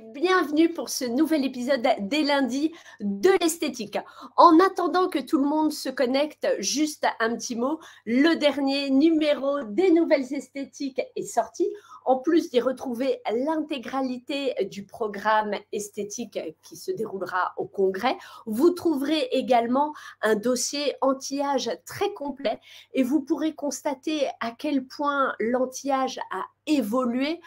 Bienvenue pour ce nouvel épisode des lundis de l'esthétique. En attendant que tout le monde se connecte, juste un petit mot, le dernier numéro des nouvelles esthétiques est sorti. En plus d'y retrouver l'intégralité du programme esthétique qui se déroulera au congrès, vous trouverez également un dossier anti-âge très complet et vous pourrez constater à quel point l'anti-âge a évolué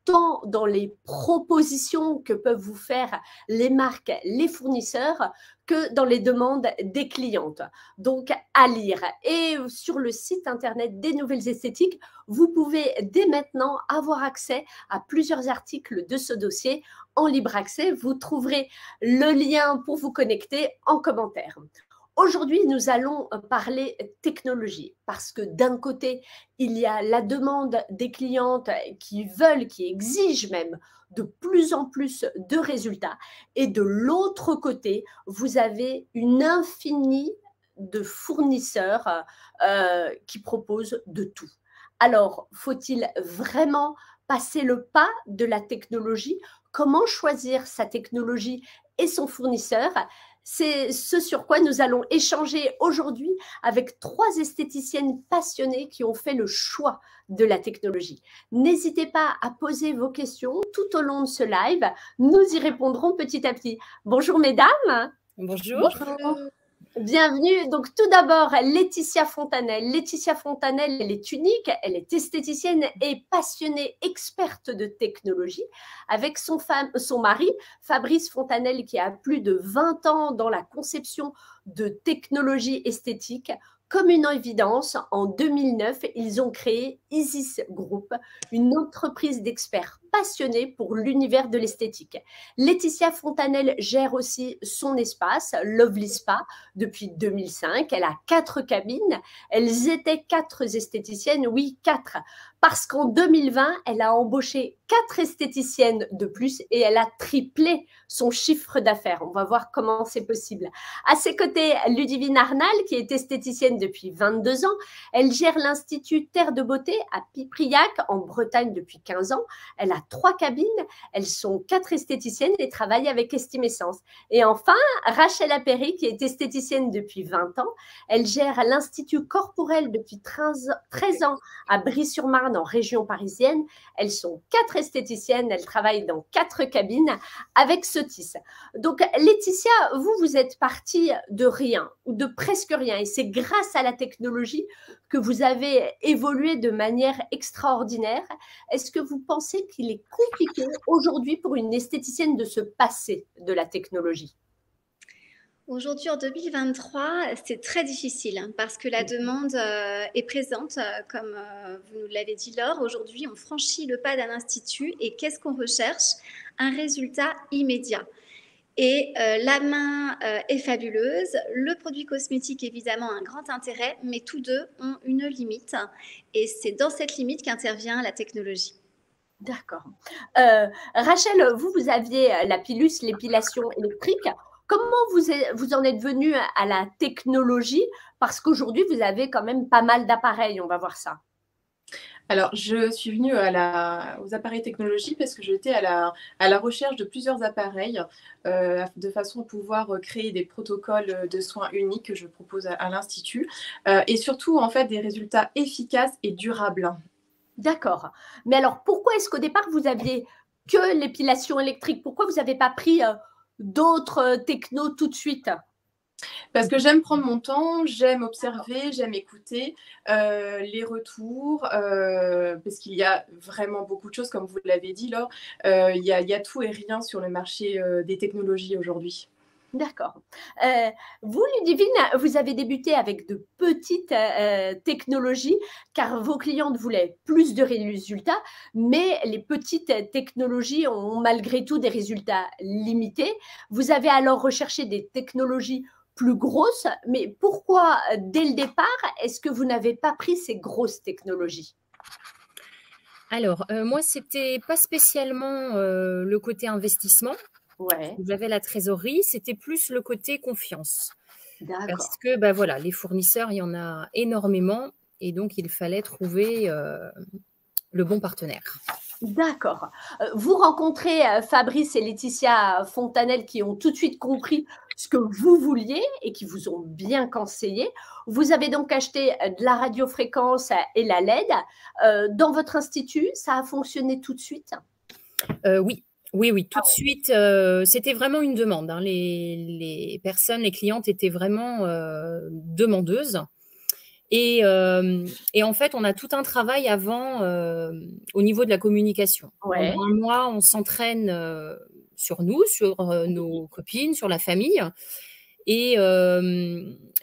tant dans les propositions que peuvent vous faire les marques, les fournisseurs, que dans les demandes des clientes. Donc, à lire. Et sur le site internet des Nouvelles Esthétiques, vous pouvez dès maintenant avoir accès à plusieurs articles de ce dossier en libre accès. Vous trouverez le lien pour vous connecter en commentaire. Aujourd'hui, nous allons parler technologie parce que d'un côté, il y a la demande des clientes qui veulent, qui exigent même de plus en plus de résultats. Et de l'autre côté, vous avez une infinie de fournisseurs qui proposent de tout. Alors, faut-il vraiment passer le pas de la technologie? Comment choisir sa technologie et son fournisseur? C'est ce sur quoi nous allons échanger aujourd'hui avec 3 esthéticiennes passionnées qui ont fait le choix de la technologie. N'hésitez pas à poser vos questions tout au long de ce live. Nous y répondrons petit à petit. Bonjour mesdames. Bonjour. Bonjour. Bienvenue. Donc, tout d'abord, Laetitia Fontanelle. Laetitia Fontanelle, elle est unique, elle est esthéticienne et passionnée, experte de technologie, avec son mari, Fabrice Fontanelle, qui a plus de 20 ans dans la conception de technologie esthétique. Comme une évidence, en 2009, ils ont créé Isis Group, une entreprise d'experts passionnés pour l'univers de l'esthétique. Laetitia Fontanelle gère aussi son espace, Lovely Spa, depuis 2005. Elle a 4 cabines. Elles étaient 4 esthéticiennes, oui, 4. Parce qu'en 2020, elle a embauché 4 esthéticiennes de plus et elle a triplé son chiffre d'affaires. On va voir comment c'est possible. À ses côtés, Ludivine Arnal, qui est esthéticienne depuis 22 ans. Elle gère l'Institut Terre de Beauté à Pipriac, en Bretagne, depuis 15 ans. Elle a 3 cabines. Elles sont 4 esthéticiennes et travaillent avec Estimessence. Et enfin, Rachel Appéry, qui est esthéticienne depuis 20 ans. Elle gère l'Institut Corporel depuis 13 ans à Brie-sur-Marne, en région parisienne. Elles sont 4 esthéticiennes. Elles travaillent dans 4 cabines avec Sotis. Donc, Laetitia, vous êtes partie de rien ou de presque rien. Et c'est grâce à la technologie que vous avez évolué de manière extraordinaire. Est-ce que vous pensez qu'il est compliqué aujourd'hui pour une esthéticienne de se passer de la technologie? Aujourd'hui, en 2023, c'est très difficile parce que la demande est présente, comme vous nous l'avez dit Laure. Aujourd'hui, on franchit le pas d'un institut et qu'est-ce qu'on recherche? Un résultat immédiat. Et la main est fabuleuse, le produit cosmétique évidemment a un grand intérêt, mais tous deux ont une limite et c'est dans cette limite qu'intervient la technologie. D'accord. Rachel, vous aviez la pilus, l'épilation électrique. Comment vous en êtes venue à la technologie? Parce qu'aujourd'hui, vous avez quand même pas mal d'appareils, on va voir ça. Alors, je suis venue aux appareils technologiques parce que j'étais à la recherche de plusieurs appareils de façon à pouvoir créer des protocoles de soins uniques que je propose à l'Institut et surtout, en fait, des résultats efficaces et durables. D'accord. Mais alors, pourquoi est-ce qu'au départ, vous aviez que l'épilation électrique? Pourquoi vous n'avez pas pris d'autres technos tout de suite? Parce que j'aime prendre mon temps, j'aime observer, j'aime écouter les retours, parce qu'il y a vraiment beaucoup de choses, comme vous l'avez dit, Laure. Il y a tout et rien sur le marché des technologies aujourd'hui. D'accord. Vous, Ludivine, vous avez débuté avec de petites technologies car vos clientes voulaient plus de résultats, mais les petites technologies ont malgré tout des résultats limités. Vous avez alors recherché des technologies plus grosses, mais pourquoi, dès le départ, est-ce que vous n'avez pas pris ces grosses technologies? Alors, moi, c'était pas spécialement le côté investissement. Ouais, J'avais la trésorerie, c'était plus le côté confiance. d'accord. Parce que, voilà, les fournisseurs, il y en a énormément et donc il fallait trouver le bon partenaire. D'accord. Vous rencontrez Fabrice et Laetitia Fontanelle qui ont tout de suite compris ce que vous vouliez et qui vous ont bien conseillé. Vous avez donc acheté de la radiofréquence et la LED. Dans votre institut, ça a fonctionné tout de suite? Oui, tout de suite. C'était vraiment une demande, hein. Les personnes, les clientes étaient vraiment demandeuses. Et en fait, on a tout un travail avant au niveau de la communication. Ouais. Pendant un mois, on s'entraîne sur nous, sur nos copines, sur la famille. Et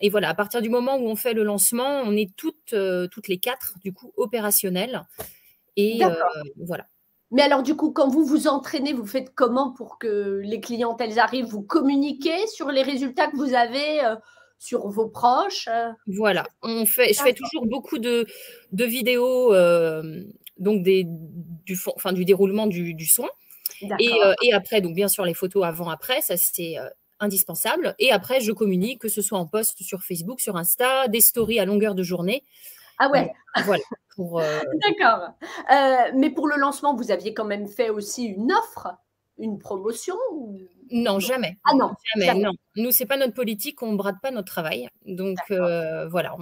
voilà, à partir du moment où on fait le lancement, on est toutes les 4, du coup, opérationnelles. Et voilà. Mais alors, du coup, quand vous vous entraînez, vous faites comment pour que les clientes, elles arrivent? Vous communiquez sur les résultats que vous avez sur vos proches? Voilà, je fais toujours beaucoup de vidéos, donc du déroulement du soin. Et après, donc bien sûr, les photos avant-après, ça c'est indispensable. Et après, je communique, que ce soit en post sur Facebook, sur Insta, des stories à longueur de journée. Ah ouais. Voilà. D'accord. Mais pour le lancement, vous aviez quand même fait aussi une offre, une promotion Non, jamais. Ah non, jamais. Non. Nous, c'est pas notre politique, on ne brade pas notre travail. Donc voilà,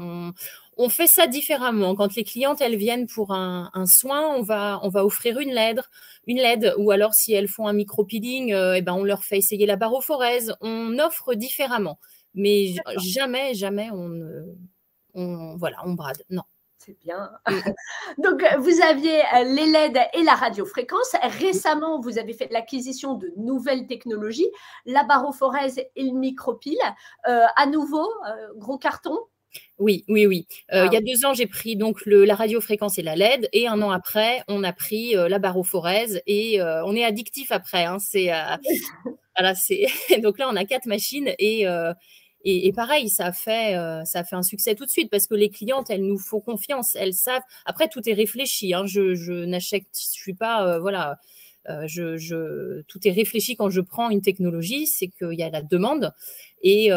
on fait ça différemment. Quand les clientes, elles viennent pour un soin, on va offrir une LED, ou alors si elles font un micro-peeling, on leur fait essayer la barophorèse. On offre différemment. Mais jamais on brade. Non. C'est bien. Donc, vous aviez les LED et la radiofréquence. Récemment, vous avez fait l'acquisition de nouvelles technologies, la barophorèse et le micropyle. À nouveau, gros carton? Oui. Il y a 2 ans, j'ai pris donc la radiofréquence et la LED, et un an après, on a pris la barophorèse, et on est addictif après. Hein, voilà, donc là, on a 4 machines, et pareil, ça a fait un succès tout de suite, parce que les clientes, elles nous font confiance, elles savent. Après, tout est réfléchi. Hein, je n'achète, je suis pas, voilà. Tout est réfléchi quand je prends une technologie, c'est qu'il y a la demande, et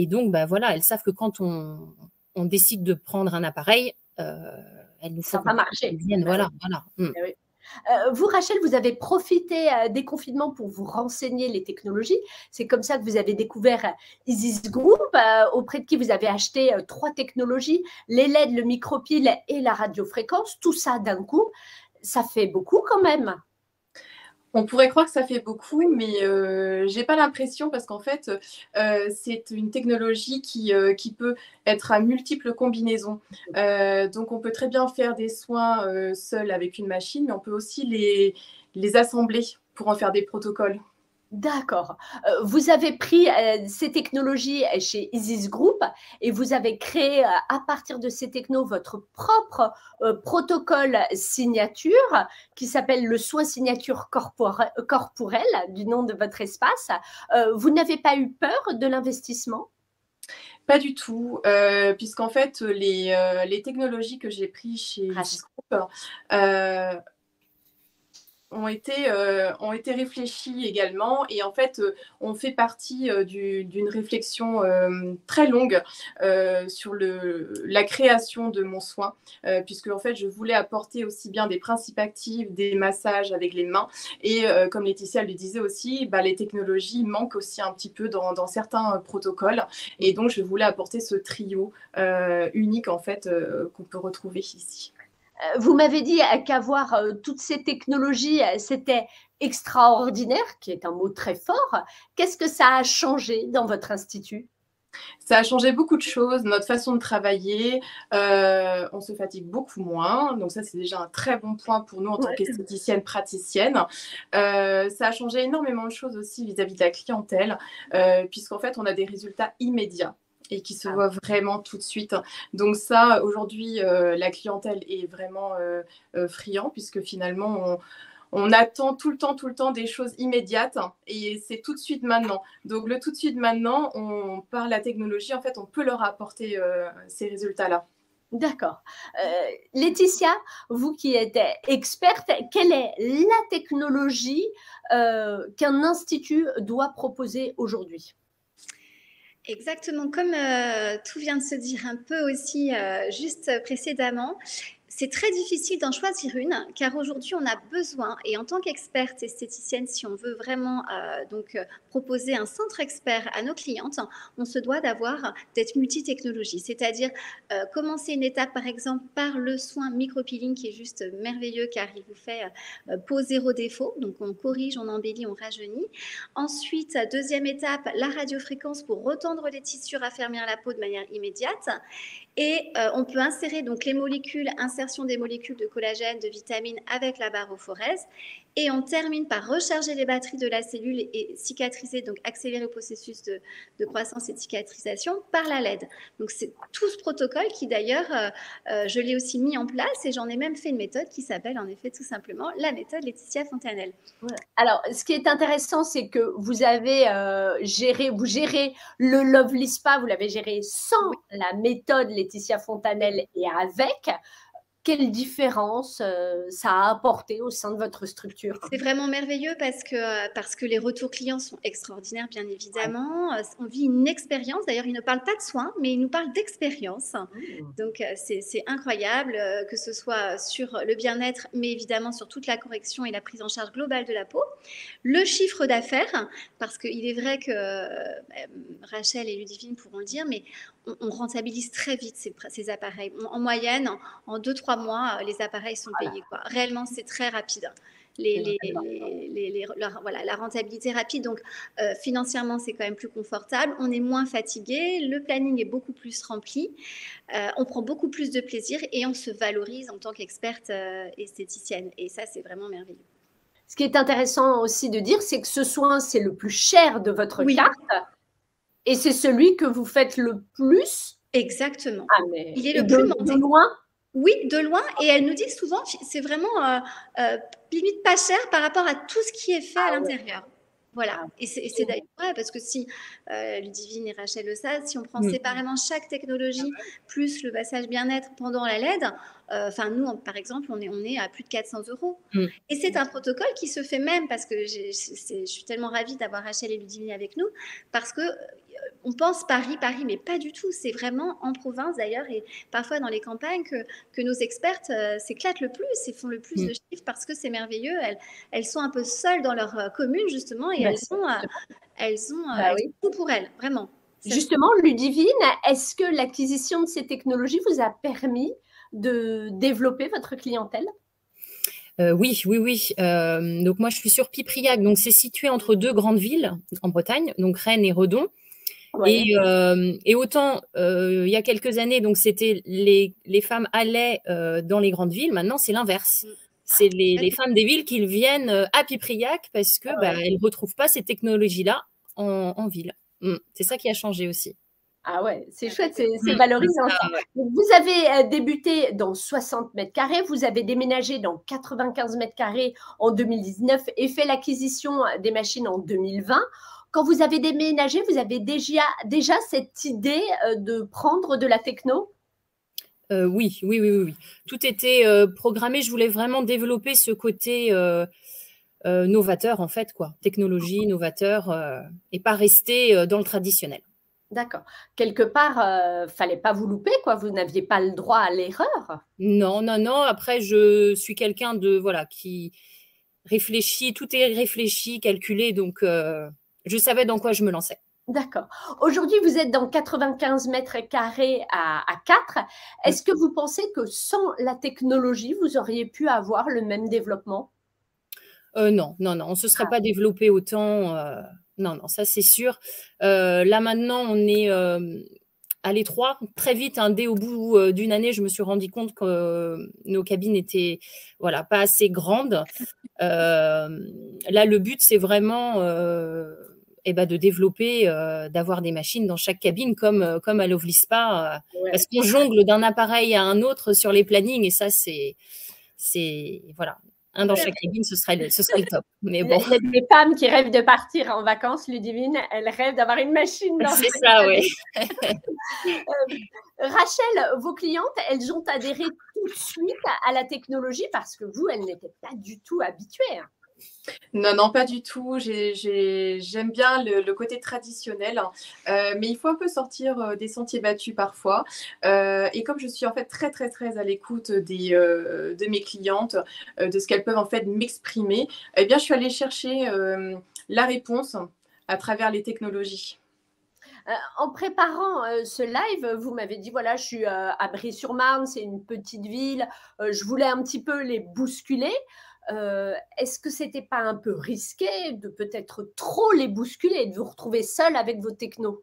donc voilà, elles savent que quand on décide de prendre un appareil, elles nous font ça va marcher. Voilà. Oui. Vous, Rachel, vous avez profité des confinements pour vous renseigner les technologies. C'est comme ça que vous avez découvert Isis Group, auprès de qui vous avez acheté 3 technologies, les LED, le micropyle et la radiofréquence. Tout ça d'un coup, ça fait beaucoup quand même. On pourrait croire que ça fait beaucoup, mais j'ai pas l'impression, parce qu'en fait, c'est une technologie qui peut être à multiples combinaisons. Donc, on peut très bien faire des soins seuls avec une machine, mais on peut aussi les assembler pour en faire des protocoles. D'accord. Vous avez pris ces technologies chez Isis Group et vous avez créé à partir de ces technos votre propre protocole signature qui s'appelle le soin signature corporel, du nom de votre espace. Vous n'avez pas eu peur de l'investissement? Pas du tout, puisqu'en fait, les technologies que j'ai prises chez Isis Group ont été réfléchis également, et en fait, on fait partie d'une réflexion très longue sur la création de mon soin, puisque en fait, je voulais apporter aussi bien des principes actifs, des massages avec les mains, et comme Laetitia le disait aussi, les technologies manquent aussi un petit peu dans certains protocoles, et donc je voulais apporter ce trio unique en fait qu'on peut retrouver ici. Vous m'avez dit qu'avoir toutes ces technologies, c'était extraordinaire, qui est un mot très fort. Qu'est-ce que ça a changé dans votre institut? Ça a changé beaucoup de choses, notre façon de travailler, on se fatigue beaucoup moins, donc ça c'est déjà un très bon point pour nous en tant qu'esthéticienne praticienne. Ça a changé énormément de choses aussi vis-à-vis de la clientèle, puisqu'en fait on a des résultats immédiats et qui se voient vraiment tout de suite. Donc ça, aujourd'hui, la clientèle est vraiment friand, puisque finalement, on attend tout le temps des choses immédiates, et c'est tout de suite maintenant. Donc le tout de suite maintenant, par la technologie, en fait, on peut leur apporter ces résultats-là. D'accord. Laetitia, vous qui êtes experte, quelle est la technologie qu'un institut doit proposer aujourd'hui? Exactement, comme tout vient de se dire un peu aussi juste précédemment, C'est très difficile d'en choisir une, car aujourd'hui, on a besoin, et en tant qu'experte esthéticienne, si on veut vraiment proposer un centre expert à nos clientes, on se doit d'être multi-technologie, c'est-à-dire commencer une étape, par exemple, par le soin micro-peeling, qui est juste merveilleux, car il vous fait peau zéro défaut, donc on corrige, on embellit, on rajeunit. Ensuite, deuxième étape, la radiofréquence pour retendre les tissus, raffermir la peau de manière immédiate. Et on peut insérer donc les molécules, insertion des molécules de collagène, de vitamines avec la barophorèse. Et on termine par recharger les batteries de la cellule et cicatriser, donc accélérer le processus de croissance et de cicatrisation par la LED. Donc c'est tout ce protocole qui d'ailleurs, je l'ai aussi mis en place et j'en ai même fait une méthode qui s'appelle en effet tout simplement la méthode Laetitia Fontanelle. Ouais. Alors, ce qui est intéressant, c'est que vous avez vous gérez le Lovely Spa, vous l'avez géré sans la méthode Laetitia Fontanelle et avec. Quelle différence ça a apporté au sein de votre structure? C'est vraiment merveilleux parce que les retours clients sont extraordinaires, bien évidemment. On vit une expérience. D'ailleurs, ils ne parlent pas de soins, mais ils nous parlent d'expérience. Donc, c'est incroyable, que ce soit sur le bien-être, mais évidemment sur toute la correction et la prise en charge globale de la peau. Le chiffre d'affaires, parce qu'il est vrai que Rachel et Ludivine pourront le dire, mais on rentabilise très vite ces appareils. En moyenne, en 2-3 mois, les appareils sont payés, quoi. Réellement, c'est très rapide. La rentabilité rapide. Donc, financièrement, c'est quand même plus confortable. On est moins fatigué. Le planning est beaucoup plus rempli. On prend beaucoup plus de plaisir et on se valorise en tant qu'experte esthéticienne. Et ça, c'est vraiment merveilleux. Ce qui est intéressant aussi de dire, c'est que ce soin, c'est le plus cher de votre carte. Et c'est celui que vous faites le plus. Exactement. Ah, mais il est le plus demandé. De loin? Oui, de loin. Et elle nous dit souvent, c'est vraiment limite pas cher par rapport à tout ce qui est fait à l'intérieur. Voilà. Et c'est d'ailleurs vrai, parce que si Ludivine et Rachel le savent, si on prend séparément chaque technologie plus le massage bien-être pendant la LED, nous, par exemple, on est à plus de 400 €. Et c'est un protocole qui se fait même, parce que je suis tellement ravie d'avoir Rachel et Ludivine avec nous, parce que on pense Paris, mais pas du tout. C'est vraiment en province d'ailleurs, et parfois dans les campagnes que nos expertes s'éclatent le plus et font le plus de chiffres, parce que c'est merveilleux. Elles sont un peu seules dans leur commune justement, et elles ont tout pour elles, vraiment. Justement, Ludivine, est-ce que l'acquisition de ces technologies vous a permis de développer votre clientèle? Oui. Donc moi, je suis sur Pipriac, donc c'est situé entre deux grandes villes en Bretagne, donc Rennes et Redon. Ouais. Et autant il y a quelques années, donc c'était les femmes allaient dans les grandes villes. Maintenant, c'est l'inverse. C'est les femmes des villes qui viennent à Pipriac parce que elles ne retrouvent pas ces technologies-là en ville. C'est ça qui a changé aussi. Ah ouais, c'est chouette, c'est valorisant. Donc, vous avez débuté dans 60 mètres carrés, vous avez déménagé dans 95 mètres carrés en 2019 et fait l'acquisition des machines en 2020. Quand vous avez déménagé, vous avez déjà cette idée de prendre de la techno? Oui. Tout était programmé. Je voulais vraiment développer ce côté novateur, en fait, quoi. Technologie, novateur, et pas rester dans le traditionnel. D'accord. Quelque part, fallait pas vous louper, quoi. Vous n'aviez pas le droit à l'erreur. Non. Après, je suis quelqu'un qui réfléchit. Tout est réfléchi, calculé. Donc, je savais dans quoi je me lançais. D'accord. Aujourd'hui, vous êtes dans 95 mètres carrés à 4. Est-ce que vous pensez que sans la technologie, vous auriez pu avoir le même développement? Non. On ne se serait pas développé autant. Non, ça c'est sûr. Là maintenant, on est à l'étroit. Très vite, dès au bout d'une année, je me suis rendu compte que nos cabines étaient pas assez grandes. Là, le but, c'est vraiment de développer, d'avoir des machines dans chaque cabine comme à Lovely Spa, parce qu'on jongle d'un appareil à un autre sur les plannings, et ça, c'est voilà. Dans chaque cabine, ce serait le top. Mais bon. Il y a des femmes qui rêvent de partir en vacances, Ludivine. Elles rêvent d'avoir une machine dans C'est ça, oui. Rachel, vos clientes, elles ont adhéré tout de suite à la technologie parce que vous, elles n'étaient pas du tout habituées. Non, non, pas du tout. J'aime bien le côté traditionnel, hein. Mais il faut un peu sortir des sentiers battus parfois. Et comme je suis en fait très, très, très à l'écoute de mes clientes, de ce qu'elles peuvent en fait m'exprimer, eh bien, je suis allée chercher la réponse à travers les technologies. En préparant ce live, vous m'avez dit, voilà, je suis à Brie-sur-Marne, c'est une petite ville, je voulais un petit peu les bousculer. Est-ce que c'était pas un peu risqué de peut-être trop les bousculer et de vous retrouver seule avec vos technos?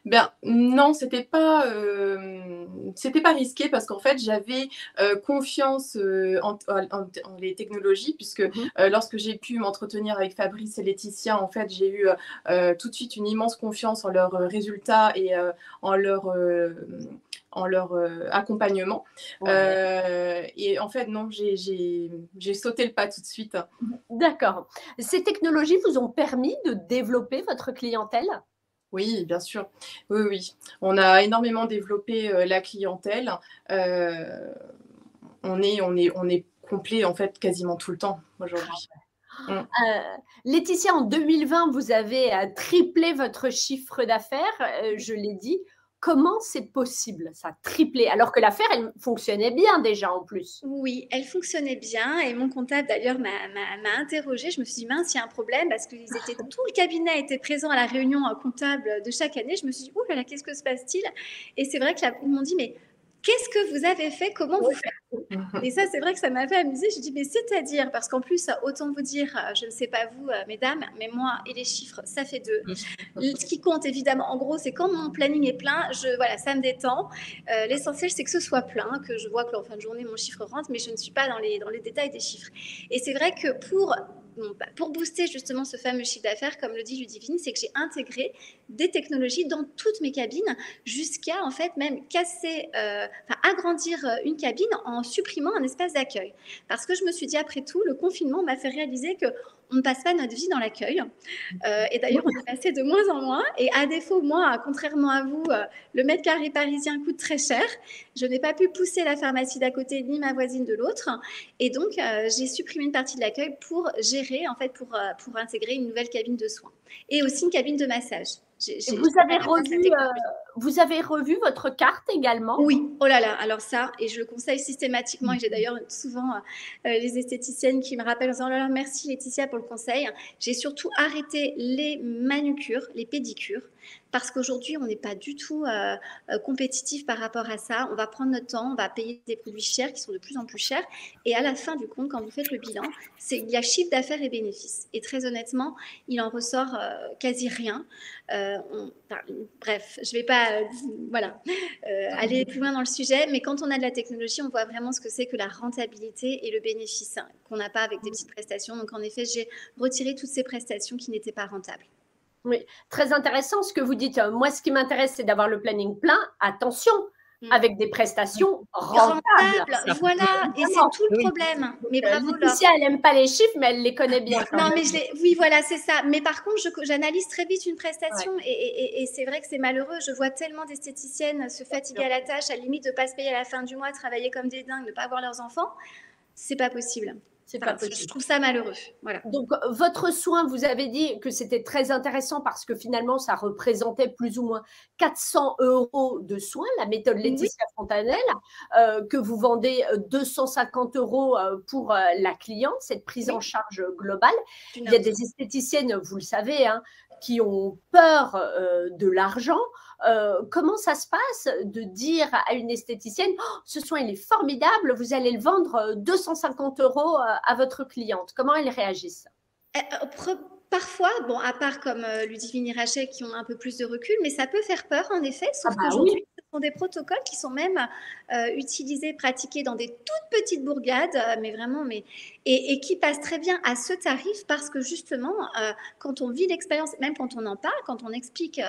Ben, non, c'était pas risqué parce qu'en fait, j'avais confiance en les technologies puisque lorsque j'ai pu m'entretenir avec Fabrice et Laetitia, en fait, j'ai eu tout de suite une immense confiance en leurs résultats et en leur accompagnement. Ouais. Et en fait, non, j'ai sauté le pas tout de suite. D'accord. Ces technologies vous ont permis de développer votre clientèle? Oui, bien sûr. Oui, oui. On a énormément développé la clientèle. On est complet en fait quasiment tout le temps aujourd'hui. Laetitia, en 2020, vous avez triplé votre chiffre d'affaires, je l'ai dit. Comment c'est possible, ça, triplé, alors que l'affaire, elle fonctionnait bien déjà en plus? Oui, elle fonctionnait bien et mon comptable d'ailleurs m'a interrogée. Je me suis dit mince, il y a un problème parce que tout le cabinet était présent à la réunion comptable de chaque année. Je me suis dit, ouh là là, qu'est-ce que se passe-t-il? Et c'est vrai qu'ils m'ont dit, mais qu'est-ce que vous avez fait? Comment vous faites? Et ça, c'est vrai que ça m'a fait amuser. Je dis, mais c'est-à-dire, parce qu'en plus, autant vous dire, je ne sais pas vous, mesdames, mais moi et les chiffres, ça fait 2. Ce qui compte, évidemment, en gros, c'est quand mon planning est plein, voilà, ça me détend. L'essentiel, c'est que ce soit plein, que je vois que en fin de journée, mon chiffre rentre, mais je ne suis pas dans les détails des chiffres. Et c'est vrai que pour booster justement ce fameux chiffre d'affaires, comme le dit Ludivine, c'est que j'ai intégré des technologies dans toutes mes cabines, jusqu'à en fait même agrandir une cabine en supprimant un espace d'accueil. Parce que je me suis dit, après tout, le confinement m'a fait réaliser que on ne passe pas notre vie dans l'accueil. Et d'ailleurs, on est passé de moins en moins. Et à défaut, moi, contrairement à vous, le mètre carré parisien coûte très cher. Je n'ai pas pu pousser la pharmacie d'à côté ni ma voisine de l'autre. Et donc, j'ai supprimé une partie de l'accueil pour gérer, en fait, pour intégrer une nouvelle cabine de soins. Et aussi une cabine de massage. Vous avez revu votre carte également? Oui, oh là là, alors ça, et je le conseille systématiquement, et j'ai d'ailleurs souvent les esthéticiennes qui me rappellent en disant, oh là là, merci Laetitia pour le conseil. J'ai surtout arrêté les manucures, les pédicures, parce qu'aujourd'hui, on n'est pas du tout compétitif par rapport à ça. On va prendre notre temps, on va payer des produits chers qui sont de plus en plus chers, et à la fin du compte, quand vous faites le bilan, il y a chiffre d'affaires et bénéfices. Et très honnêtement, il en ressort quasi rien. Bref, je ne vais pas aller plus loin dans le sujet, mais quand on a de la technologie, on voit vraiment ce que c'est que la rentabilité et le bénéfice qu'on n'a pas avec des petites prestations. Donc en effet, j'ai retiré toutes ces prestations qui n'étaient pas rentables. Oui, très intéressant ce que vous dites. Moi, ce qui m'intéresse, c'est d'avoir le planning plein. Attention, avec des prestations rentables. Voilà, et c'est tout le problème. Mais bravo, Laetitia, elle n'aime pas les chiffres, mais elle les connaît bien. Non, mais oui, voilà, c'est ça. Mais par contre, j'analyse très vite une prestation, et c'est vrai que c'est malheureux. Je vois tellement d'esthéticiennes se fatiguer à la tâche, à la limite de ne pas se payer à la fin du mois, travailler comme des dingues, ne pas voir leurs enfants. C'est pas possible. Je trouve ça malheureux. Voilà. Donc, votre soin, vous avez dit que c'était très intéressant parce que finalement, ça représentait plus ou moins 400 € de soins, la méthode Laetitia Fontanelle, que vous vendez 250 € pour la cliente, cette prise en charge globale. Il y a des esthéticiennes, vous le savez, qui ont peur de l'argent. Comment ça se passe de dire à une esthéticienne, ce soin il est formidable, vous allez le vendre 250 € à votre cliente? Comment elles réagissent? Parfois, bon, à part comme Ludivine et Rachel qui ont un peu plus de recul, mais ça peut faire peur en effet, sauf qu'aujourd'hui, ce sont des protocoles qui sont même utilisés, pratiqués dans des toutes petites bourgades, mais vraiment, et qui passent très bien à ce tarif parce que justement, quand on vit l'expérience, même quand on en parle, quand on explique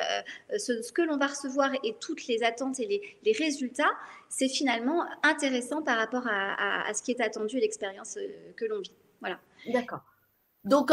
ce que l'on va recevoir et toutes les attentes et les résultats, c'est finalement intéressant par rapport à ce qui est attendu et l'expérience que l'on vit. Voilà. D'accord. Donc,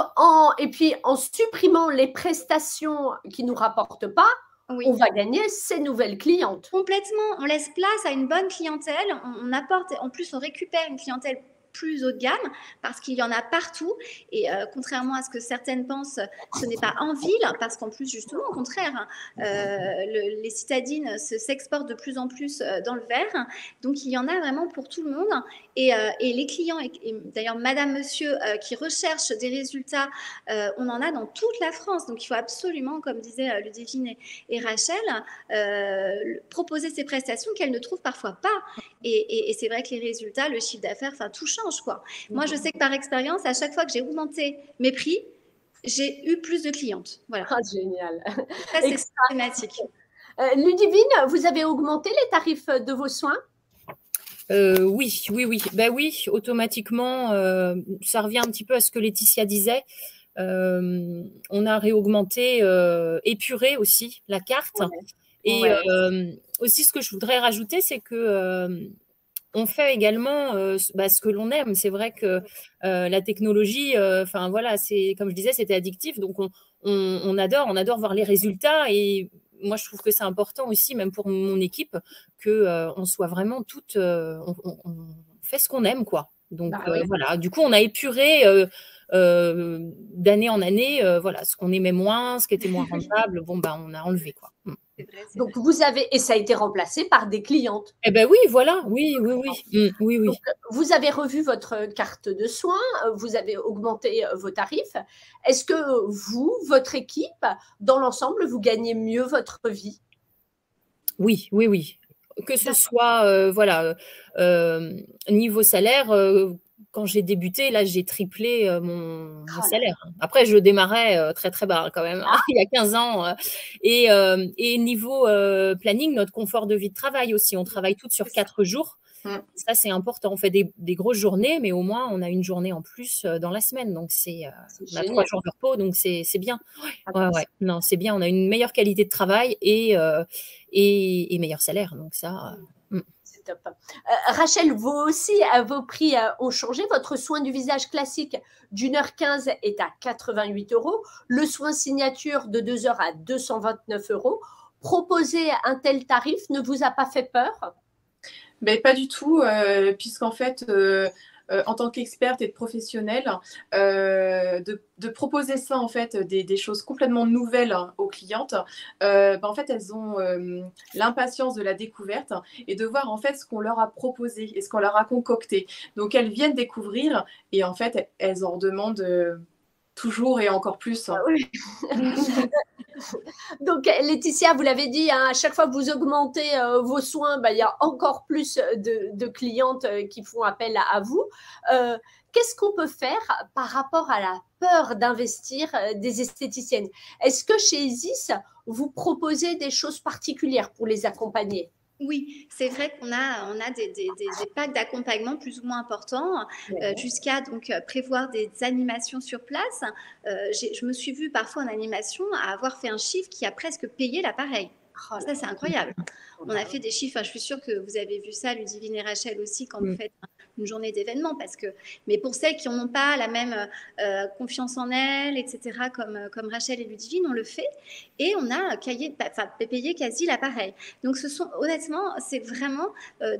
et puis en supprimant les prestations qui ne nous rapportent pas, on va gagner ces nouvelles clientes. Complètement. On laisse place à une bonne clientèle. On apporte, en plus, on récupère une clientèle plus haut de gamme parce qu'il y en a partout et contrairement à ce que certaines pensent, ce n'est pas en ville parce qu'en plus justement au contraire les citadines s'exportent de plus en plus dans le verre, donc il y en a vraiment pour tout le monde et les clients et d'ailleurs madame monsieur qui recherchent des résultats, on en a dans toute la France, donc il faut absolument, comme disait Ludivine et Rachel, proposer ces prestations qu'elles ne trouvent parfois pas et c'est vrai que les résultats, le chiffre d'affaires, enfin tout change quoi. Moi je sais que par expérience, à chaque fois que j'ai augmenté mes prix, j'ai eu plus de clientes. Voilà. Ah, génial. Ça, c'est problématique. Ludivine, vous avez augmenté les tarifs de vos soins? Oui. Ben oui, automatiquement, ça revient un petit peu à ce que Laetitia disait. On a réaugmenté, épuré aussi la carte. Ouais. Et aussi, ce que je voudrais rajouter, c'est que on fait également ce que l'on aime. C'est vrai que la technologie, enfin voilà, c'est comme je disais, c'était addictif. Donc on adore voir les résultats. Et moi, je trouve que c'est important aussi, même pour mon équipe, que on soit vraiment toutes, on fait ce qu'on aime, quoi. Donc oui. Voilà. Du coup, on a épuré. D'année en année, voilà, ce qu'on aimait moins, ce qui était moins rentable, bon, ben, on a enlevé, quoi. Donc, vous avez, et ça a été remplacé par des clientes. Eh ben oui, voilà, oui. Donc, vous avez revu votre carte de soins, vous avez augmenté vos tarifs. Est-ce que vous, votre équipe, dans l'ensemble, vous gagnez mieux votre vie? Oui. Que ce soit, voilà, niveau salaire, quand j'ai débuté, là, j'ai triplé mon salaire. Après, je démarrais très, très bas quand même, il y a 15 ans. Et niveau planning, notre confort de vie de travail aussi. On travaille toutes sur 4 jours. Ça, c'est important. On fait des grosses journées, mais au moins, on a une journée en plus dans la semaine. Donc, on a 3 jours de repos, donc c'est bien. Ouais. Non, c'est bien. On a une meilleure qualité de travail et meilleur salaire. Donc, ça… C'est top. Rachel, vous aussi, vos prix ont changé. Votre soin du visage classique d'1h15 est à 88 €. Le soin signature de 2 heures à 229 €. Proposer un tel tarif ne vous a pas fait peur? Ben, pas du tout, puisqu'en fait, en tant qu'experte et de professionnelle, de proposer ça, en fait, des choses complètement nouvelles aux clientes, en fait, elles ont l'impatience de la découverte et de voir, en fait, ce qu'on leur a proposé et ce qu'on leur a concocté. Donc, elles viennent découvrir et, en fait, elles en redemandent toujours et encore plus. Ah oui. Donc, Laetitia, vous l'avez dit, à chaque fois que vous augmentez vos soins, il y a encore plus de clientes qui font appel à vous. Qu'est-ce qu'on peut faire par rapport à la peur d'investir des esthéticiennes? Est-ce que chez Isis, vous proposez des choses particulières pour les accompagner? Oui, c'est vrai qu'on a des packs d'accompagnement plus ou moins importants, jusqu'à donc prévoir des animations sur place. Je me suis vue parfois en animation à avoir fait un chiffre qui a presque payé l'appareil. Ça, c'est incroyable. On a fait des chiffres, je suis sûre que vous avez vu ça, Ludivine et Rachel aussi, quand vous faites une journée d'événement, mais pour celles qui n'ont pas la même confiance en elles, etc., comme Rachel et Ludivine, on le fait, et on a payé quasi l'appareil. Donc, honnêtement, c'est vraiment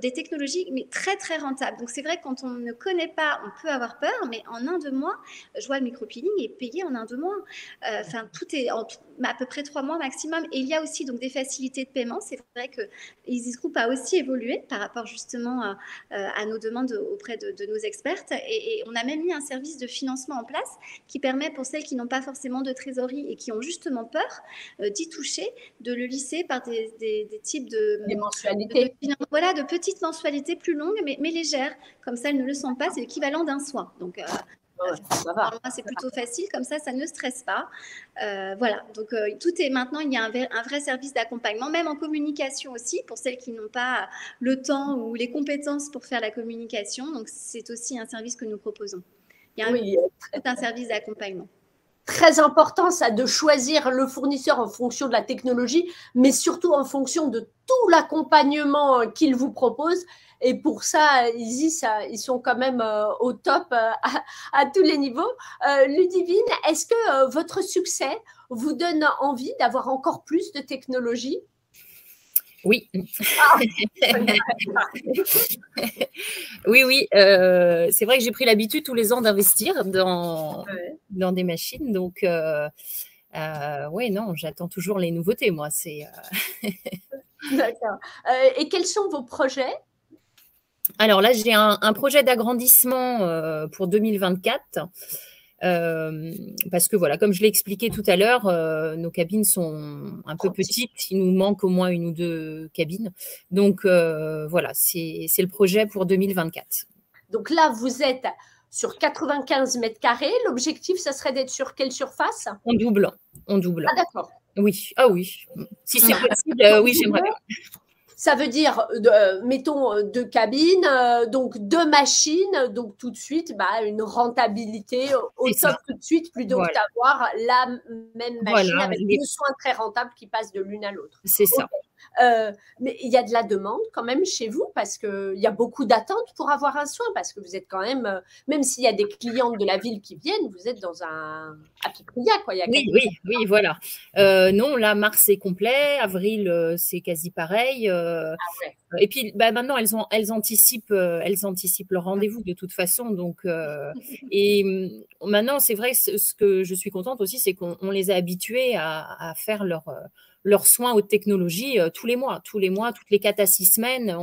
des technologies, mais très, très rentables. Donc, c'est vrai que quand on ne connaît pas, on peut avoir peur, mais en 1-2 mois, je vois le micro-peeling est payé en 1-2 mois. Tout est à peu près 3 mois maximum. Et il y a aussi donc des facilités de paiement. C'est vrai que Isis Group a aussi évolué par rapport justement à nos demandes auprès de nos expertes. Et on a même mis un service de financement en place qui permet pour celles qui n'ont pas forcément de trésorerie et qui ont justement peur d'y toucher, de le lisser par des types de… Des mensualités. Voilà, de petites mensualités plus longues, mais légères. Comme ça, elles ne le sentent pas. C'est l'équivalent d'un soin. Donc… c'est plutôt facile, comme ça ne stresse pas. Voilà, donc tout est maintenant, il y a un vrai service d'accompagnement, même en communication aussi, pour celles qui n'ont pas le temps ou les compétences pour faire la communication. Donc, c'est aussi un service que nous proposons. Il y a un service d'accompagnement. Très important, ça, de choisir le fournisseur en fonction de la technologie, mais surtout en fonction de tout l'accompagnement qu'il vous propose. Et pour ça, Isis, ils sont quand même au top à tous les niveaux. Ludivine, est-ce que votre succès vous donne envie d'avoir encore plus de technologie? Oui. Ah, Oui, oui. C'est vrai que j'ai pris l'habitude tous les ans d'investir ouais. dans des machines. Donc, oui, non, j'attends toujours les nouveautés, moi. D'accord. Et quels sont vos projets? Alors là, j'ai un projet d'agrandissement pour 2024. Parce que voilà, comme je l'ai expliqué tout à l'heure, nos cabines sont un peu petites. Il nous manque au moins 1 ou 2 cabines. Donc voilà, c'est le projet pour 2024. Donc là, vous êtes sur 95 mètres carrés. L'objectif, ça serait d'être sur quelle surface? On double, on double. Ah, d'accord. Oui, ah oui. Si c'est possible, oui, j'aimerais bien. Ça veut dire, mettons, 2 cabines, donc 2 machines, donc tout de suite, bah, une rentabilité au C'est top ça. tout de suite, plutôt que Voilà, d'avoir la même machine voilà, avec 2 soins très rentables qui passent de l'une à l'autre. c'est OK. ça. Mais il y a de la demande quand même chez vous parce qu'il y a beaucoup d'attentes pour avoir un soin parce que vous êtes quand même s'il y a des clientes de la ville qui viennent, vous êtes dans un à Pipriac, quoi. Il y a Oui, quelque oui, chose. oui, voilà. Non, là, mars est complet, avril, c'est quasi pareil. Ah ouais. Et puis, bah, maintenant, elles anticipent le rendez-vous de toute façon. Donc, et maintenant, c'est vrai, ce que je suis contente aussi, c'est qu'on les a habituées à faire leurs soins haute technologie tous les mois. Tous les mois, toutes les 4 à 6 semaines,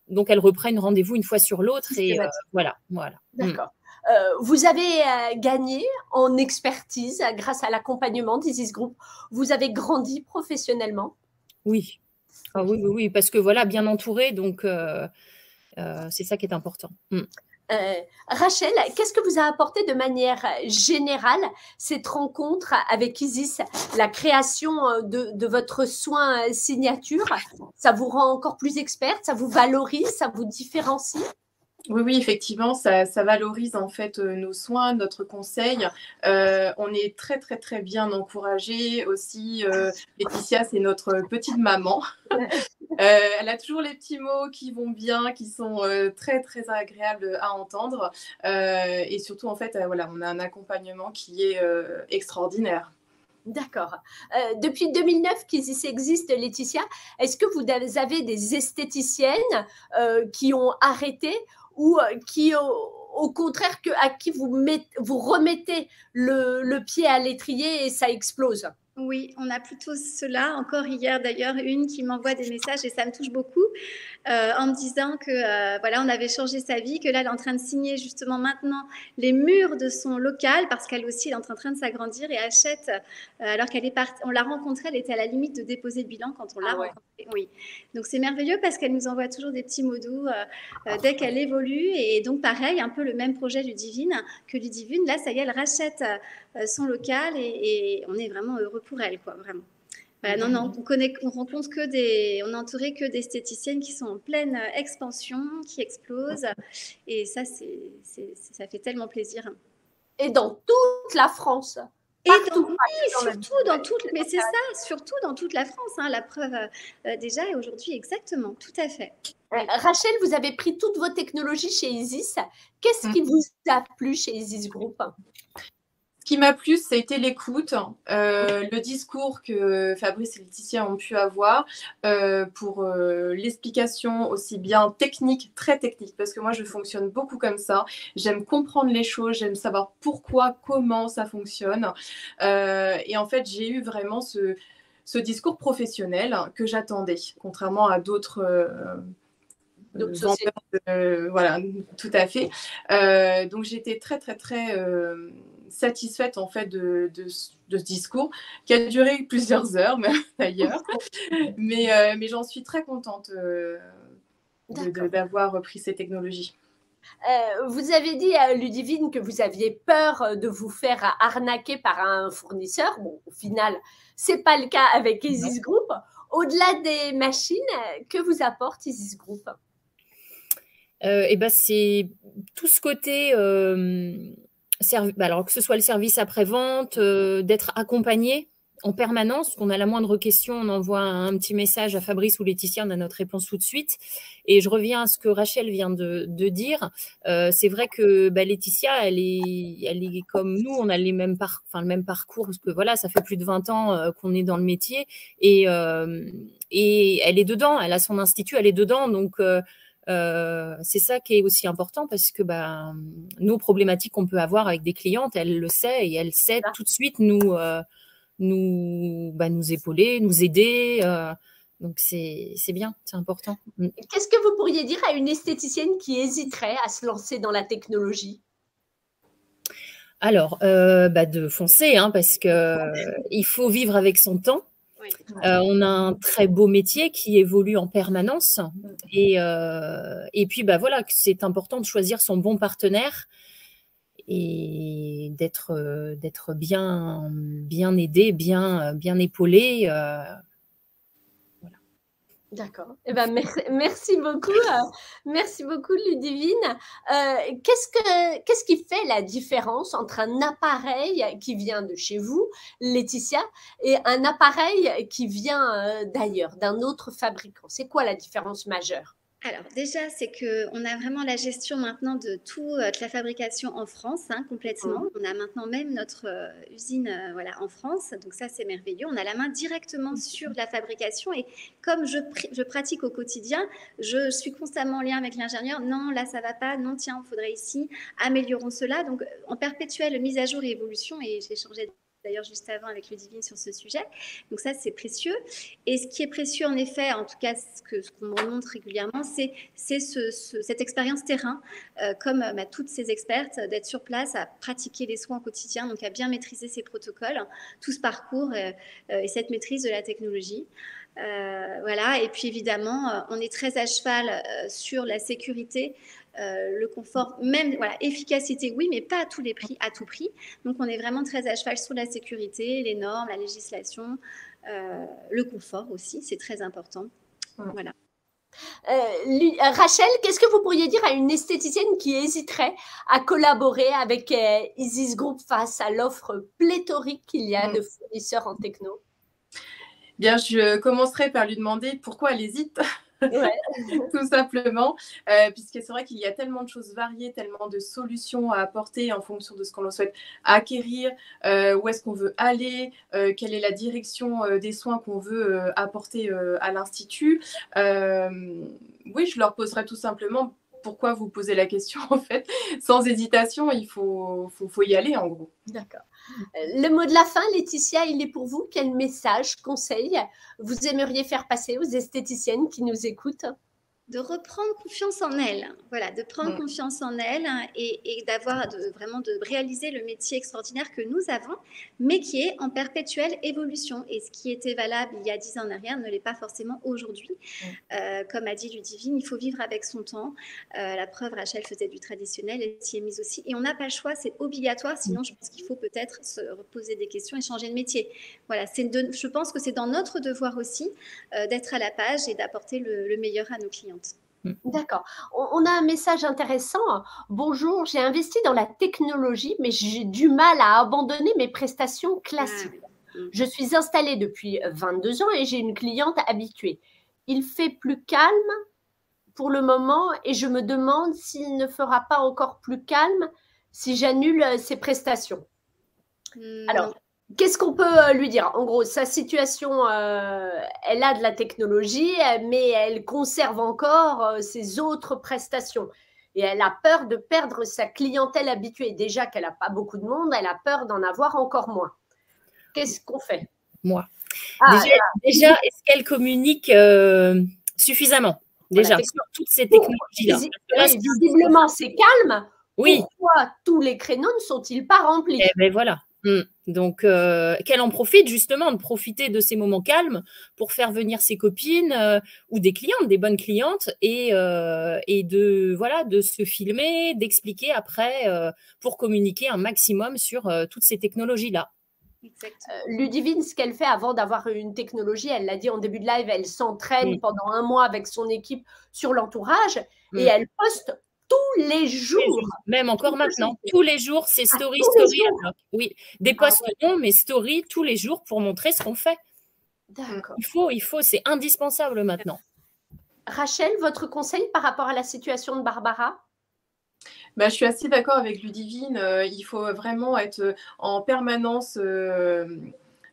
donc elles reprennent rendez-vous une fois sur l'autre. Et voilà, voilà. D'accord. Vous avez gagné en expertise grâce à l'accompagnement d'Isis Group. Vous avez grandi professionnellement. Oui. Ah oui, oui, oui, parce que voilà, bien entourée, donc c'est ça qui est important. Rachel, qu'est-ce que vous a apporté de manière générale cette rencontre avec Isis, la création de votre soin signature? Ça vous rend encore plus experte, ça vous valorise, ça vous différencie? Oui, oui, effectivement, ça valorise en fait nos soins, notre conseil. On est très, très, très bien encouragés aussi. Laetitia, c'est notre petite maman. Elle a toujours les petits mots qui vont bien, qui sont très, très agréables à entendre. Et surtout, en fait, voilà, on a un accompagnement qui est extraordinaire. D'accord. Depuis 2009 qu'Isis existe, Laetitia, est-ce que vous avez des esthéticiennes qui ont arrêté ou qui, au contraire, à qui vous remettez le pied à l'étrier et ça explose? Oui, on a plutôt cela. Encore hier, d'ailleurs, une qui m'envoie des messages et ça me touche beaucoup en me disant que voilà, on avait changé sa vie, que là, elle est en train de signer justement maintenant les murs de son local parce qu'elle aussi, elle est en train de s'agrandir et achète. Alors qu'elle est partie, on l'a rencontrée, elle était à la limite de déposer le bilan quand on l'a rencontrée. Oui, donc c'est merveilleux parce qu'elle nous envoie toujours des petits mots doux dès qu'elle évolue et donc pareil, un peu le même projet Ludivine que Ludivine. Là, ça y est, elle rachète son local et on est vraiment heureux pour elle, quoi, vraiment. Voilà, non, on rencontre on est entouré que d'esthéticiennes qui sont en pleine expansion, qui explosent, et ça, ça fait tellement plaisir. Et dans toute la France. Et surtout dans toute, mais c'est ça, surtout dans toute la France, hein, la preuve déjà et aujourd'hui, exactement, tout à fait. Rachel, vous avez pris toutes vos technologies chez Isis. Qu'est-ce qui vous a plu chez Isis Group? Ce qui m'a plu, c'était l'écoute, le discours que Fabrice et Laetitia ont pu avoir pour l'explication aussi bien technique, très technique, parce que moi, je fonctionne beaucoup comme ça. J'aime comprendre les choses, j'aime savoir pourquoi, comment ça fonctionne. Et en fait, j'ai eu vraiment ce discours professionnel que j'attendais, contrairement à d'autres vendeurs. Voilà, tout à fait. Donc, j'étais très, très, très satisfaite en fait de ce discours qui a duré plusieurs heures d'ailleurs, mais j'en suis très contente d'avoir pris ces technologies. Vous avez dit à Ludivine que vous aviez peur de vous faire arnaquer par un fournisseur. Bon, au final, c'est pas le cas avec Isis Group. Au-delà des machines, que vous apporte Isis Group? Ben, c'est tout ce côté alors que ce soit le service après-vente, d'être accompagné en permanence. On a la moindre question, on envoie un petit message à Fabrice ou Laetitia, on a notre réponse tout de suite. Et je reviens à ce que Rachel vient de dire. C'est vrai que Laetitia, elle est comme nous, on a le même parcours, parce que voilà, ça fait plus de 20 ans qu'on est dans le métier. Et elle est dedans, elle a son institut, elle est dedans. Donc, c'est ça qui est aussi important, parce que nos problématiques qu'on peut avoir avec des clientes, elle le sait, et elle sait tout de suite nous épauler, nous aider. Donc, c'est bien, c'est important. Qu'est-ce que vous pourriez dire à une esthéticienne qui hésiterait à se lancer dans la technologie? Alors, de foncer, parce qu'il faut vivre avec son temps. Oui. On a un très beau métier qui évolue en permanence. Et puis, voilà, c'est important de choisir son bon partenaire et d'être bien aidé, bien épaulé. Voilà. D'accord. Merci beaucoup, Ludivine. Qu'est-ce qui fait la différence entre un appareil qui vient de chez vous, Laetitia, et un appareil qui vient d'ailleurs, d'un autre fabricant? C'est quoi la différence majeure? Alors déjà, c'est qu'on a vraiment la gestion maintenant de toute la fabrication en France, complètement. On a maintenant même notre usine en France, donc ça c'est merveilleux. On a la main directement sur la fabrication, et comme je pratique au quotidien, je suis constamment en lien avec l'ingénieur. Non, là ça va pas, non tiens, il faudrait ici, améliorons cela. Donc en perpétuelle mise à jour et évolution, et j'ai changé d'ailleurs juste avant avec Ludivine sur ce sujet. Donc ça, c'est précieux. Et ce qui est précieux, en effet, en tout cas, ce qu'on me remonte régulièrement, c'est cette expérience terrain, comme toutes ces expertes, d'être sur place, à pratiquer les soins au quotidien, donc à bien maîtriser ces protocoles, tout ce parcours et cette maîtrise de la technologie. Voilà. Et puis évidemment, on est très à cheval sur la sécurité, le confort, même efficacité, oui, mais pas à tous les prix, à tout prix. Donc on est vraiment très à cheval sur la sécurité, les normes, la législation, le confort aussi, c'est très important. Voilà. Rachel, qu'est-ce que vous pourriez dire à une esthéticienne qui hésiterait à collaborer avec Isis Group face à l'offre pléthorique qu'il y a de fournisseurs en techno? Bien, je commencerai par lui demander pourquoi elle hésite. Ouais. Tout simplement, puisque c'est vrai qu'il y a tellement de choses variées, tellement de solutions à apporter en fonction de ce qu'on souhaite acquérir, où est-ce qu'on veut aller, quelle est la direction des soins qu'on veut apporter à l'Institut. Oui, je leur poserai tout simplement pourquoi vous posez la question, en fait. Sans hésitation, il faut y aller, en gros. D'accord. Le mot de la fin, Laetitia, il est pour vous. Quel message, conseil vous aimeriez faire passer aux esthéticiennes qui nous écoutent? De reprendre confiance en elles, voilà, de prendre confiance en elles et vraiment de réaliser le métier extraordinaire que nous avons, mais qui est en perpétuelle évolution. Et ce qui était valable il y a 10 ans en arrière ne l'est pas forcément aujourd'hui. Comme a dit Ludivine, il faut vivre avec son temps. La preuve, Rachel faisait du traditionnel, elle s'y est mise aussi. Et on n'a pas le choix, c'est obligatoire, sinon je pense qu'il faut peut-être se poser des questions et changer de métier. Voilà, je pense que c'est dans notre devoir aussi d'être à la page et d'apporter le meilleur à nos clients. D'accord. On a un message intéressant. Bonjour, j'ai investi dans la technologie, mais j'ai du mal à abandonner mes prestations classiques. Je suis installée depuis 22 ans et j'ai une cliente habituée. Il fait plus calme pour le moment et je me demande s'il ne fera pas encore plus calme si j'annule ses prestations. Alors, qu'est-ce qu'on peut lui dire? En gros, sa situation, elle a de la technologie, mais elle conserve encore ses autres prestations. Et elle a peur de perdre sa clientèle habituée. Déjà qu'elle n'a pas beaucoup de monde, elle a peur d'en avoir encore moins. Qu'est-ce qu'on fait? Moi. Déjà, est-ce qu'elle communique suffisamment? Déjà, sur toutes ces technologies-là. Visiblement, c'est calme. Oui. Pourquoi tous les créneaux ne sont-ils pas remplis? Eh bien, voilà. Donc, qu'elle en profite justement, de profiter de ces moments calmes pour faire venir ses copines ou des clientes, des bonnes clientes, et de se filmer, d'expliquer après pour communiquer un maximum sur toutes ces technologies-là. Ludivine, ce qu'elle fait avant d'avoir une technologie, elle l'a dit en début de live, elle s'entraîne pendant un mois avec son équipe sur l'entourage et elle poste tous les jours. Même encore maintenant, tous les jours, c'est story, tous les story. jours. Oui, des posts non, mais story tous les jours pour montrer ce qu'on fait. D'accord. Il faut, c'est indispensable maintenant. Rachel, votre conseil par rapport à la situation de Barbara? Je suis assez d'accord avec Ludivine. Il faut vraiment être en permanence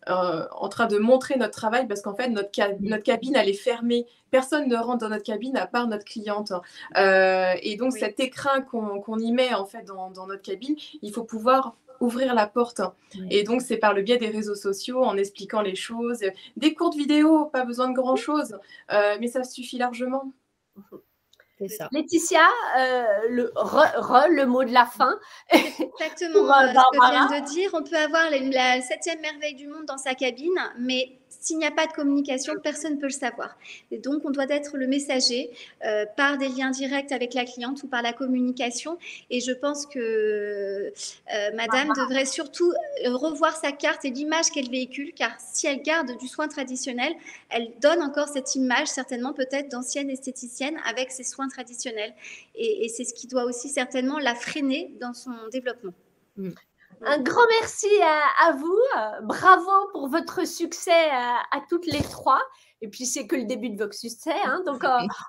en train de montrer notre travail parce qu'en fait, notre cabine, elle est fermée. Personne ne rentre dans notre cabine à part notre cliente. Et donc, cet écrin qu'on y met en fait dans notre cabine, il faut pouvoir ouvrir la porte. Et donc, c'est par le biais des réseaux sociaux, en expliquant les choses. Des courtes vidéos, pas besoin de grand-chose, mais ça suffit largement. C'est ça. Laetitia, le mot de la fin. Exactement ce que je viens de dire. On peut avoir la 7e merveille du monde dans sa cabine, mais s'il n'y a pas de communication, personne ne peut le savoir. Et donc, on doit être le messager par des liens directs avec la cliente ou par la communication. Et je pense que Madame devrait surtout revoir sa carte et l'image qu'elle véhicule, car si elle garde du soin traditionnel, elle donne encore cette image, certainement peut-être d'ancienne esthéticienne avec ses soins traditionnels. Et c'est ce qui doit aussi certainement la freiner dans son développement. Un grand merci à vous. Bravo pour votre succès à toutes les trois. Et puis, c'est que le début de votre succès. Hein, donc,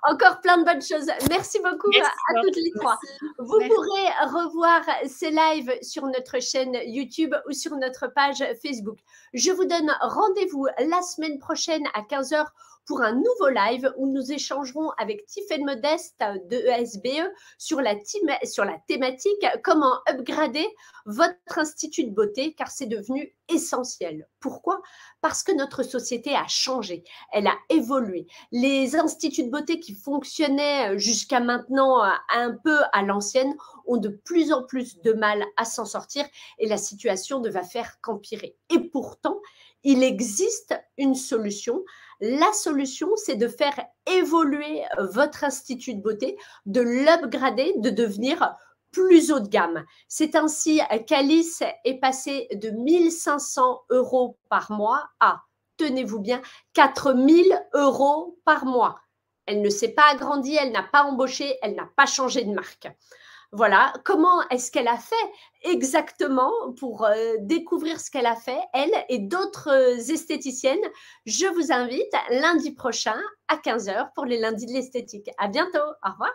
encore plein de bonnes choses. Merci beaucoup à toutes les trois. Vous pourrez revoir ces lives sur notre chaîne YouTube ou sur notre page Facebook. Je vous donne rendez-vous la semaine prochaine à 15h pour un nouveau live où nous échangerons avec Tiffaine Modeste de ESBE sur la thématique comment upgrader votre institut de beauté, car c'est devenu essentiel. Pourquoi? Parce que notre société a changé, elle a évolué. Les instituts de beauté qui fonctionnaient jusqu'à maintenant un peu à l'ancienne ont de plus en plus de mal à s'en sortir et la situation ne va faire qu'empirer. Et pourtant, il existe une solution. La solution, c'est de faire évoluer votre institut de beauté, de l'upgrader, de devenir plus haut de gamme. C'est ainsi qu'Alice est passée de 1 500 € par mois à, tenez-vous bien, 4 000 € par mois. Elle ne s'est pas agrandie, elle n'a pas embauché, elle n'a pas changé de marque. Voilà, comment est-ce qu'elle a fait exactement pour découvrir ce qu'elle a fait, elle et d'autres esthéticiennes. Je vous invite lundi prochain à 15h pour les lundis de l'esthétique. À bientôt, au revoir.